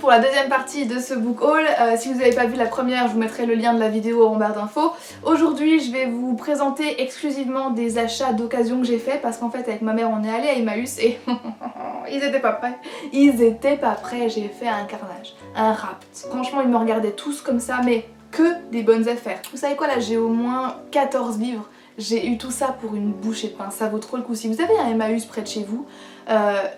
pour la deuxième partie de ce book haul. Si vous n'avez pas vu la première, je vous mettrai le lien de la vidéo en barre d'infos. Aujourd'hui, je vais vous présenter exclusivement des achats d'occasion que j'ai fait parce qu'en fait, avec ma mère, on est allé à Emmaüs et ils étaient pas prêts. Ils étaient pas prêts, j'ai fait un carnage, un rapt. Franchement, ils me regardaient tous comme ça, mais que des bonnes affaires. Vous savez quoi, là, j'ai au moins 14 livres. J'ai eu tout ça pour une bouchée de pain, ça vaut trop le coup. Si vous avez un Emmaüs près de chez vous,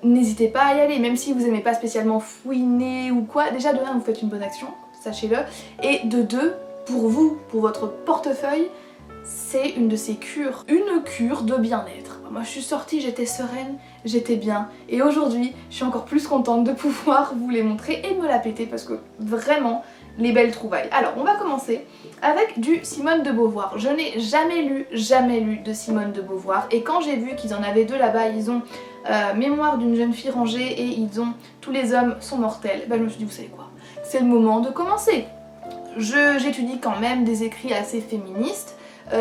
n'hésitez pas à y aller, même si vous n'aimez pas spécialement fouiner ou quoi. Déjà de 1, vous faites une bonne action, sachez-le. Et de 2, pour vous, pour votre portefeuille, c'est une de ces cures. Une cure de bien-être. Moi je suis sortie, j'étais sereine, j'étais bien. Et aujourd'hui, je suis encore plus contente de pouvoir vous les montrer et me la péter parce que vraiment, les belles trouvailles. Alors on va commencer avec du Simone de Beauvoir. Je n'ai jamais lu de Simone de Beauvoir et quand j'ai vu qu'ils en avaient deux là-bas, ils ont Mémoire d'une jeune fille rangée et ils ont Tous les hommes sont mortels, ben, je me suis dit vous savez quoi, c'est le moment de commencer. J'étudie quand même des écrits assez féministes,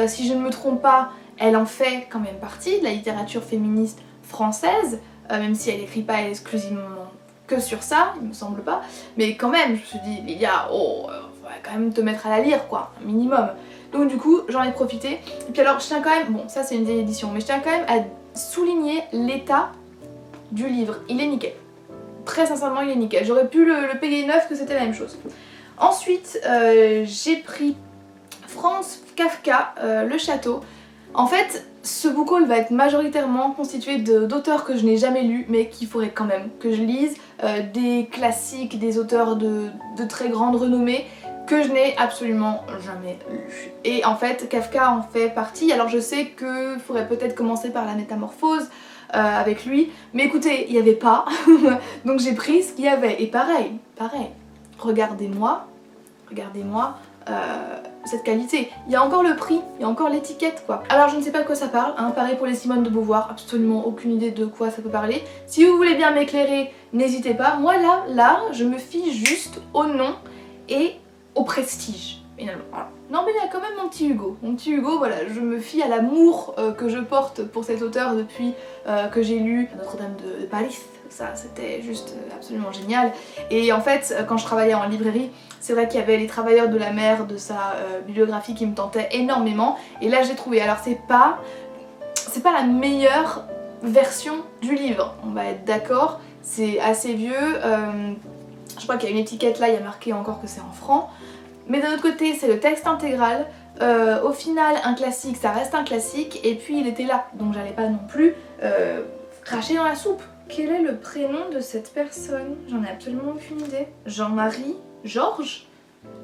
si je ne me trompe pas, elle en fait quand même partie de la littérature féministe française, même si elle n'écrit pas exclusivement que sur ça, il me semble pas, mais quand même, je me suis dit, Lilia, oh, faut quand même te mettre à la lire quoi, un minimum. Donc du coup, j'en ai profité. Et puis alors, je tiens quand même, bon ça c'est une vieille édition, mais je tiens quand même à souligner l'état du livre, il est nickel. Très sincèrement, il est nickel. J'aurais pu le payer neuf que c'était la même chose. Ensuite, j'ai pris Franz Kafka, Le Château. En fait, ce book haul va être majoritairement constitué d'auteurs que je n'ai jamais lus, mais qu'il faudrait quand même que je lise, des classiques, des auteurs de très grande renommée, que je n'ai absolument jamais lu. Et en fait, Kafka en fait partie, alors je sais qu'il faudrait peut-être commencer par la Métamorphose avec lui, mais écoutez, il n'y avait pas, donc j'ai pris ce qu'il y avait, et pareil, regardez-moi, cette qualité. Il y a encore le prix, il y a encore l'étiquette quoi. Alors je ne sais pas de quoi ça parle, hein. Pareil pour les Simone de Beauvoir, absolument aucune idée de quoi ça peut parler. Si vous voulez bien m'éclairer, n'hésitez pas. Moi là, je me fie juste au nom et au prestige, finalement. Voilà. Non mais il y a quand même mon petit Hugo, voilà, je me fie à l'amour que je porte pour cet auteur depuis que j'ai lu Notre-Dame de Paris. Ça c'était juste absolument génial. Et en fait, quand je travaillais en librairie, c'est vrai qu'il y avait Les Travailleurs de la mer de sa bibliographie qui me tentait énormément. Et là j'ai trouvé, alors c'est pas la meilleure version du livre, on va être d'accord, c'est assez vieux. Je crois qu'il y a une étiquette là, il y a marqué encore que c'est en francs. Mais d'un autre côté, c'est le texte intégral. Au final, un classique, ça reste un classique. Et puis il était là, donc j'allais pas non plus cracher dans la soupe. Quel est le prénom de cette personne? J'en ai absolument aucune idée. Jean-Marie, Georges,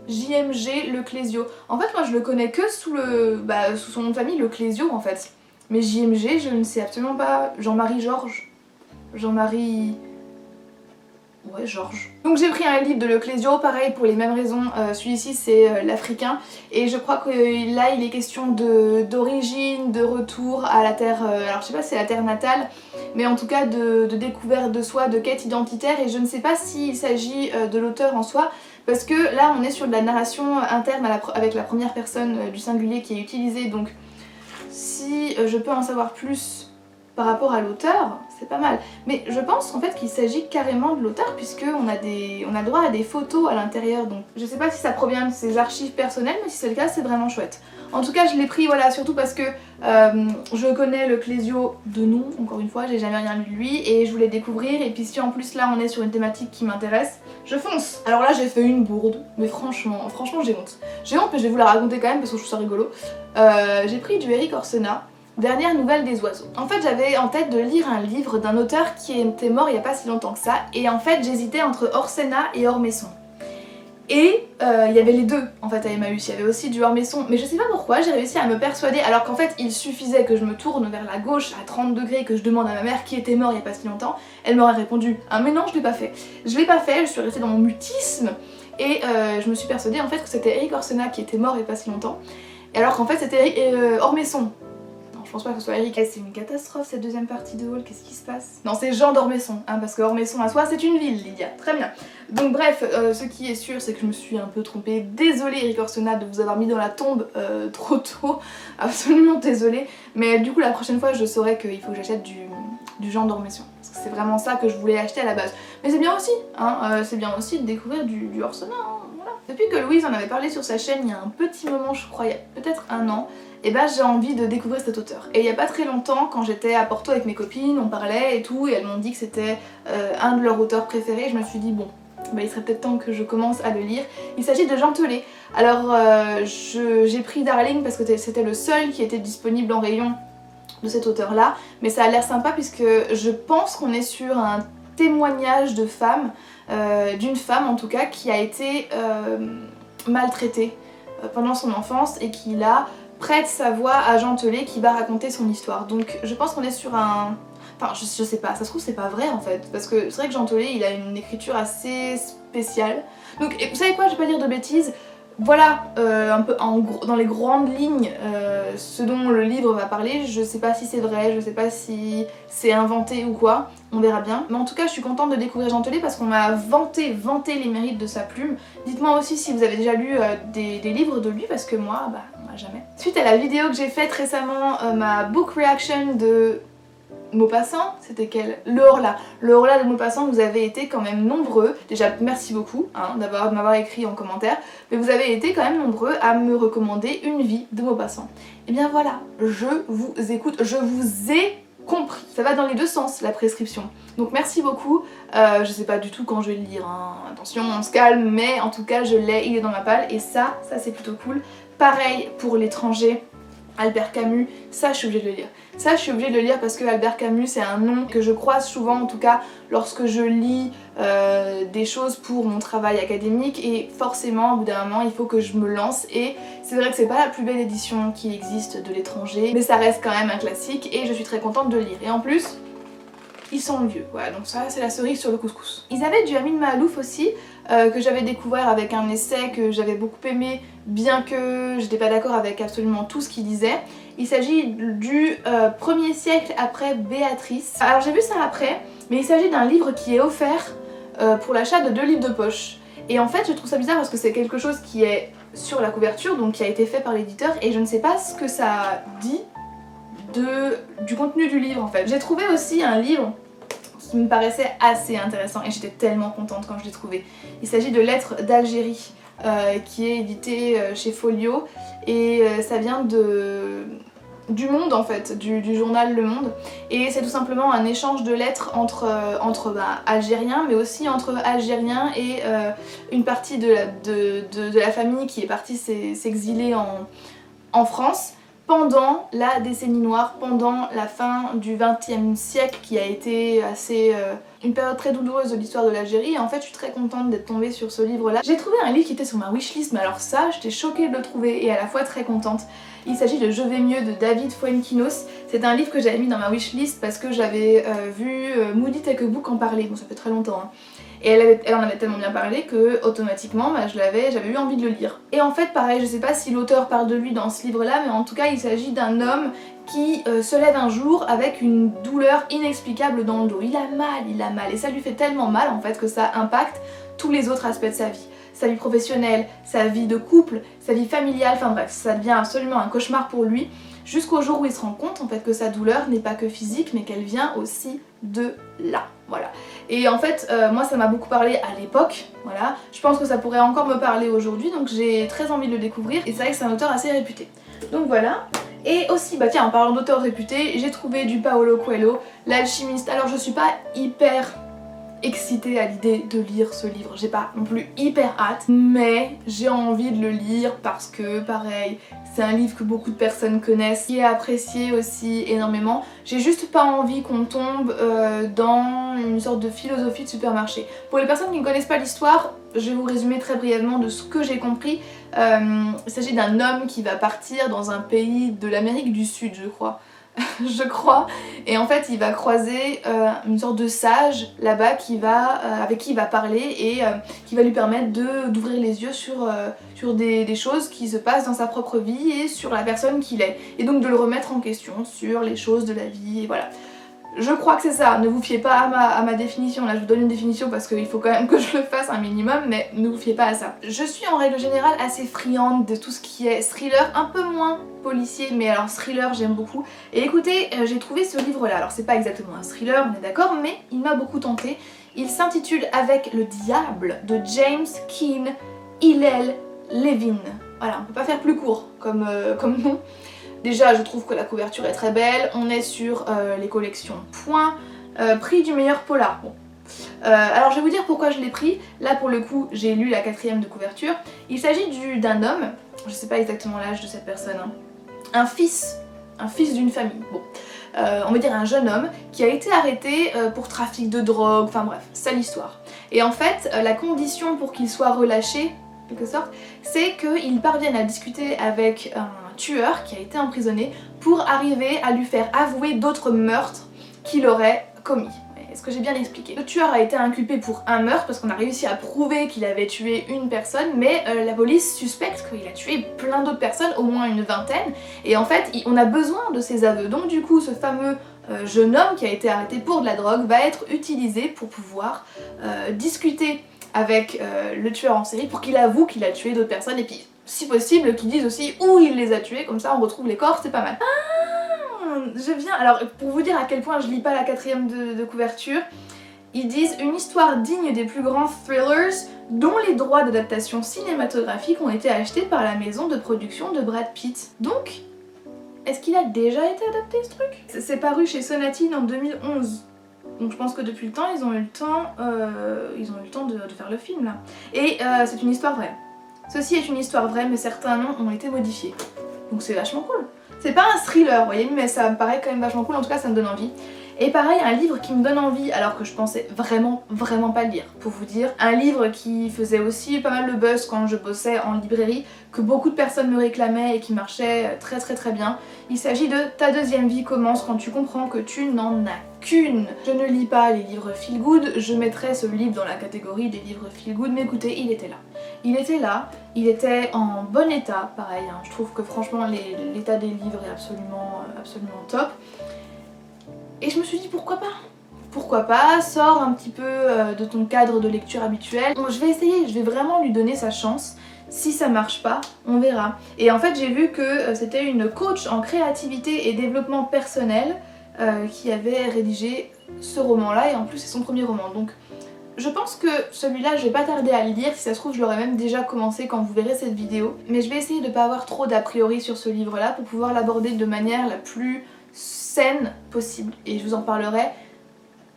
JMG Leclésio. En fait, moi je le connais que sous son nom de famille, Leclésio en fait. Mais JMG, je ne sais absolument pas. Jean-Marie Georges. Jean-Marie... Ouais, Georges. Donc j'ai pris un livre de Leclésio, pareil pour les mêmes raisons, celui-ci c'est l'Africain et je crois que là il est question d'origine, de retour à la terre, alors je sais pas si c'est la terre natale, mais en tout cas de découverte de soi, de quête identitaire et je ne sais pas s'il s'agit de l'auteur en soi parce que là on est sur de la narration interne avec la première personne du singulier qui est utilisée donc si je peux en savoir plus par rapport à l'auteur, c'est pas mal. Mais je pense en fait qu'il s'agit carrément de l'auteur puisqu'on a le droit à des photos à l'intérieur donc je sais pas si ça provient de ses archives personnelles mais si c'est le cas c'est vraiment chouette. En tout cas je l'ai pris voilà surtout parce que je connais Leclésio de nom, encore une fois, j'ai jamais rien lu de lui et je voulais découvrir et puis si en plus là on est sur une thématique qui m'intéresse, je fonce. Alors là j'ai fait une bourde, mais franchement j'ai honte. J'ai honte mais je vais vous la raconter quand même parce que je trouve ça rigolo. J'ai pris du Erik Orsena. Dernière nouvelle des oiseaux. En fait j'avais en tête de lire un livre d'un auteur qui était mort il n'y a pas si longtemps que ça et en fait j'hésitais entre Orsena et Ormesson. Et il y avait les deux en fait à Emmaüs, il y avait aussi du Ormesson mais je sais pas pourquoi j'ai réussi à me persuader alors qu'en fait il suffisait que je me tourne vers la gauche à 30 degrés et que je demande à ma mère qui était mort il n'y a pas si longtemps, elle m'aurait répondu ah mais non je l'ai pas fait. Je l'ai pas fait, je suis restée dans mon mutisme et je me suis persuadée en fait que c'était Erik Orsena qui était mort il n'y a pas si longtemps et alors qu'en fait c'était Ormesson. Je pense pas que ce soit Eric. C'est une catastrophe cette deuxième partie de haul, qu'est-ce qui se passe? Non, c'est Jean d'Ormesson, hein, parce que Ormesson à soi c'est une ville, Lydia. Très bien. Donc bref, ce qui est sûr c'est que je me suis un peu trompée. Désolée Eric Orsena de vous avoir mis dans la tombe trop tôt, absolument désolée. Mais du coup la prochaine fois je saurai qu'il faut que j'achète du Jean Dormesson. Parce que c'est vraiment ça que je voulais acheter à la base. Mais c'est bien aussi, hein, c'est bien aussi de découvrir du Orsena, hein, voilà. Depuis que Louise en avait parlé sur sa chaîne il y a un petit moment, je crois, il y a peut-être un an, et bah j'ai envie de découvrir cet auteur. Et il y a pas très longtemps, quand j'étais à Porto avec mes copines, on parlait et tout, et elles m'ont dit que c'était un de leurs auteurs préférés, je me suis dit bon, bah, il serait peut-être temps que je commence à le lire. Il s'agit de Jean Telet. Alors j'ai pris Darling parce que c'était le seul qui était disponible en rayon de cet auteur là, mais ça a l'air sympa puisque je pense qu'on est sur un témoignage de femme, d'une femme en tout cas, qui a été maltraitée pendant son enfance et qui là prête sa voix à Jean Telet qui va raconter son histoire. Donc je pense qu'on est sur un... Enfin je sais pas, ça se trouve c'est pas vrai en fait, parce que c'est vrai que Jean Telet il a une écriture assez spéciale. Donc vous savez quoi, je vais pas dire de bêtises, voilà un peu dans les grandes lignes ce dont le livre va parler. Je sais pas si c'est vrai, je sais pas si c'est inventé ou quoi, on verra bien. Mais en tout cas je suis contente de découvrir Jean Telet parce qu'on m'a vanté les mérites de sa plume. Dites-moi aussi si vous avez déjà lu des livres de lui parce que moi, bah jamais. Suite à la vidéo que j'ai faite récemment, ma book reaction de Maupassant, c'était quel? Le Horla. Le Horla de Maupassant, vous avez été quand même nombreux, déjà merci beaucoup hein, de m'avoir écrit en commentaire, mais vous avez été quand même nombreux à me recommander Une vie de Maupassant. Et bien voilà, je vous écoute, je vous ai compris. Ça va dans les deux sens la prescription. Donc merci beaucoup, je sais pas du tout quand je vais le lire, hein. Attention on se calme, mais en tout cas je l'ai, il est dans ma palle et ça c'est plutôt cool. Pareil pour L'étranger, Albert Camus, ça je suis obligée de le lire. Ça je suis obligée de le lire parce que Albert Camus c'est un nom que je croise souvent en tout cas lorsque je lis des choses pour mon travail académique et forcément au bout d'un moment il faut que je me lance et c'est vrai que c'est pas la plus belle édition qui existe de L'étranger mais ça reste quand même un classique et je suis très contente de le lire. Et en plus ils sont vieux, voilà, donc ça c'est la cerise sur le couscous. Ils avaient du Amin Maalouf aussi, que j'avais découvert avec un essai que j'avais beaucoup aimé, bien que j'étais pas d'accord avec absolument tout ce qu'il disait. Il s'agit du 1er siècle après Béatrice. Alors j'ai vu ça après, mais il s'agit d'un livre qui est offert pour l'achat de 2 livres de poche. Et en fait je trouve ça bizarre parce que c'est quelque chose qui est sur la couverture, donc qui a été fait par l'éditeur, et je ne sais pas ce que ça dit du contenu du livre en fait. J'ai trouvé aussi un livre qui me paraissait assez intéressant et j'étais tellement contente quand je l'ai trouvé. Il s'agit de Lettres d'Algérie qui est édité chez Folio et ça vient du Monde en fait, du journal Le Monde, et c'est tout simplement un échange de lettres entre Algériens mais aussi entre Algériens et une partie de la famille qui est partie s'exiler en France pendant la décennie noire, pendant la fin du XXe siècle qui a été assez une période très douloureuse de l'histoire de l'Algérie. Et en fait je suis très contente d'être tombée sur ce livre là. J'ai trouvé un livre qui était sur ma wishlist, mais alors ça j'étais choquée de le trouver et à la fois très contente. Il s'agit de Je vais mieux de David Fuenquinos. C'est un livre que j'avais mis dans ma wishlist parce que j'avais vu Moody Take a Book en parler, bon ça fait très longtemps hein. Et elle en avait tellement bien parlé que automatiquement bah, j'avais eu envie de le lire. Et en fait pareil, je sais pas si l'auteur parle de lui dans ce livre là, mais en tout cas il s'agit d'un homme qui se lève un jour avec une douleur inexplicable dans le dos. Il a mal et ça lui fait tellement mal en fait que ça impacte tous les autres aspects de sa vie. Sa vie professionnelle, sa vie de couple, sa vie familiale, enfin bref, ça devient absolument un cauchemar pour lui. Jusqu'au jour où il se rend compte en fait que sa douleur n'est pas que physique mais qu'elle vient aussi de là, voilà. Et en fait moi ça m'a beaucoup parlé à l'époque, voilà. Je pense que ça pourrait encore me parler aujourd'hui, donc j'ai très envie de le découvrir et c'est vrai que c'est un auteur assez réputé. Donc voilà. Et aussi, bah tiens, en parlant d'auteurs réputés, j'ai trouvé du Paulo Coelho, L'Alchimiste. Alors je suis pas hyper excitée à l'idée de lire ce livre, j'ai pas non plus hyper hâte, mais j'ai envie de le lire parce que pareil, c'est un livre que beaucoup de personnes connaissent, qui est apprécié aussi énormément. J'ai juste pas envie qu'on tombe dans une sorte de philosophie de supermarché. Pour les personnes qui ne connaissent pas l'histoire, je vais vous résumer très brièvement de ce que j'ai compris. Il s'agit d'un homme qui va partir dans un pays de l'Amérique du Sud, je crois. je crois, et en fait il va croiser une sorte de sage là-bas avec qui il va parler et qui va lui permettre d'ouvrir les yeux sur des choses qui se passent dans sa propre vie et sur la personne qu'il est, et donc de le remettre en question sur les choses de la vie, et voilà. Je crois que c'est ça, ne vous fiez pas à ma définition, là je vous donne une définition parce qu'il faut quand même que je le fasse un minimum, mais ne vous fiez pas à ça. Je suis en règle générale assez friande de tout ce qui est thriller, un peu moins policier, mais alors thriller j'aime beaucoup. Et écoutez, j'ai trouvé ce livre là, alors c'est pas exactement un thriller, on est d'accord, mais il m'a beaucoup tenté. Il s'intitule Avec le diable de James Keen Hillel Levin. Voilà, on peut pas faire plus court comme nom. Déjà, je trouve que la couverture est très belle, on est sur les collections Point, prix du meilleur polar. Bon. Alors je vais vous dire pourquoi je l'ai pris. Là pour le coup, j'ai lu la 4e de couverture. Il s'agit d'un homme, je sais pas exactement l'âge de cette personne, hein. Un fils d'une famille, bon. On va dire un jeune homme qui a été arrêté pour trafic de drogue, enfin bref, sale histoire. Et en fait, la condition pour qu'il soit relâché, en quelque sorte, c'est qu'il parvienne à discuter avec un tueur qui a été emprisonné pour arriver à lui faire avouer d'autres meurtres qu'il aurait commis. Est-ce que j'ai bien expliqué? Le tueur a été inculpé pour un meurtre parce qu'on a réussi à prouver qu'il avait tué une personne, mais la police suspecte qu'il a tué plein d'autres personnes, au moins une vingtaine, et en fait on a besoin de ses aveux. Donc du coup ce fameux jeune homme qui a été arrêté pour de la drogue va être utilisé pour pouvoir discuter avec le tueur en série pour qu'il avoue qu'il a tué d'autres personnes et puis si possible qu'ils disent aussi où il les a tués, comme ça on retrouve les corps, c'est pas mal. Je viens, alors pour vous dire à quel point je lis pas la 4e de couverture, ils disent une histoire digne des plus grands thrillers dont les droits d'adaptation cinématographique ont été achetés par la maison de production de Brad Pitt. Donc, est-ce qu'il a déjà été adapté ce truc? C'est paru chez Sonatine en 2011. Donc je pense que depuis le temps, ils ont eu le temps de faire le film là. Et c'est une histoire vraie. Ceci est une histoire vraie, mais certains noms ont été modifiés. Donc c'est vachement cool. C'est pas un thriller, vous voyez, mais ça me paraît quand même vachement cool, en tout cas ça me donne envie. Et pareil, un livre qui me donne envie, alors que je pensais vraiment pas le lire, pour vous dire. Un livre qui faisait aussi pas mal de buzz quand je bossais en librairie, que beaucoup de personnes me réclamaient et qui marchait très bien. Il s'agit de Ta deuxième vie commence quand tu comprends que tu n'en as qu'une. Je ne lis pas les livres feel good, je mettrais ce livre dans la catégorie des livres feel good, mais écoutez, il était là. Il était là, il était en bon état, pareil, hein. Je trouve que franchement l'état des livres est absolument top. Et je me suis dit pourquoi pas? Pourquoi pas, sors un petit peu de ton cadre de lecture habituel. Bon, je vais essayer, je vais vraiment lui donner sa chance. Si ça marche pas, on verra. Et en fait j'ai vu que c'était une coach en créativité et développement personnel qui avait rédigé ce roman-là, et en plus c'est son premier roman. Donc je pense que celui-là je vais pas tarder à le lire, si ça se trouve je l'aurais même déjà commencé quand vous verrez cette vidéo. Mais je vais essayer de pas avoir trop d'a priori sur ce livre-là pour pouvoir l'aborder de manière la plus saine possible, et je vous en parlerai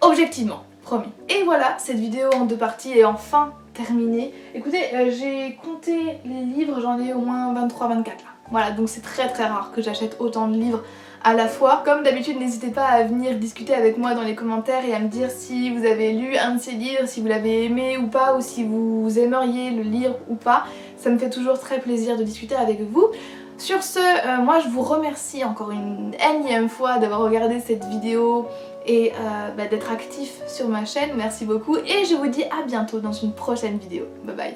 objectivement, promis. Et voilà, cette vidéo en 2 parties est enfin terminée. Écoutez, j'ai compté les livres, j'en ai au moins 23-24 là. Voilà, donc c'est très rare que j'achète autant de livres à la fois. Comme d'habitude, n'hésitez pas à venir discuter avec moi dans les commentaires et à me dire si vous avez lu un de ces livres, si vous l'avez aimé ou pas, ou si vous aimeriez le lire ou pas. Ça me fait toujours très plaisir de discuter avec vous. Sur ce, moi je vous remercie encore une énième fois d'avoir regardé cette vidéo et d'être actif sur ma chaîne, merci beaucoup, et je vous dis à bientôt dans une prochaine vidéo. Bye bye.